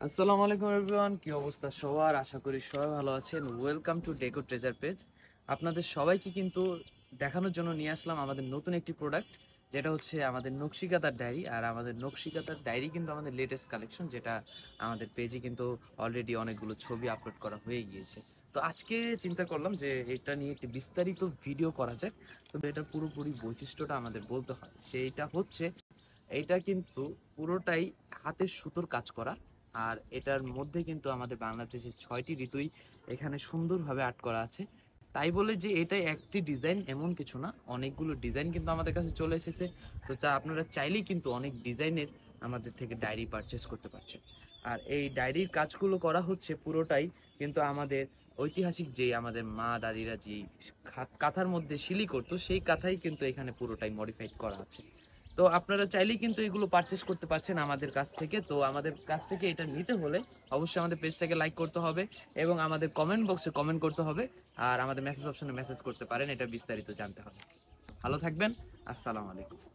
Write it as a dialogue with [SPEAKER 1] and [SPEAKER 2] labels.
[SPEAKER 1] আসসালামু আলাইকুম এভরিওয়ান, কি অবস্থা সবার? আশা করি সবাই ভালো আছেন। Welcome to deco treasure page. আপনাদের সবাইকে কিন্তু দেখানোর জন্য নিয়ে আসলাম আমাদের নতুন একটি প্রোডাক্ট, যেটা হচ্ছে আমাদের নকশিকাতার ডায়েরি। আর আমাদের নকশিকাতার ডায়েরি কিন্তু আমাদের লেটেস্ট কালেকশন, যেটা আমাদের পেজে কিন্তু অলরেডি অনেকগুলো ছবি আপলোড করা হয়ে গিয়েছে। তো আজকে চিন্তা করলাম যে এটা নিয়ে একটি বিস্তারিত ভিডিও করা যায়। তবে এটা পুরোপুরি বৈশিষ্ট্যটা আমাদের বলতে হয়, সেইটা হচ্ছে এইটা কিন্তু পুরোটাই হাতের সুতোর কাজ করা। আর এটার মধ্যে কিন্তু আমাদের বাংলাদেশের 6টি ঋতুই এখানে সুন্দরভাবে আর্ট করা আছে। তাই বলে যে এটাই একটি ডিজাইন এমন কিছু না, অনেকগুলো ডিজাইন কিন্তু আমাদের কাছে চলে এসেছে। তো তা আপনারা চাইলেই কিন্তু অনেক ডিজাইনের আমাদের থেকে ডায়েরি পারচেস করতে পারছেন। আর এই ডায়েরির কাজগুলো করা হচ্ছে পুরোটাই কিন্তু আমাদের ঐতিহাসিক, যে আমাদের মা দাদিরা যে কাঁথার মধ্যে শিলি করতো, সেই কাঁথাই কিন্তু এখানে পুরোটাই মডিফাইড করা আছে। তো আপনারা চাইলেই কিন্তু এগুলো পারচেস করতে পারছেন আমাদের কাছ থেকে। তো আমাদের কাছ থেকে এটা নিতে হলে অবশ্যই আমাদের পেজটাকে লাইক করতে হবে এবং আমাদের কমেন্ট বক্সে কমেন্ট করতে হবে। আর আমাদের মেসেজ অপশনে মেসেজ করতে পারেন এটা বিস্তারিত জানতে হবে। ভালো থাকবেন। আসসালামু আলাইকুম।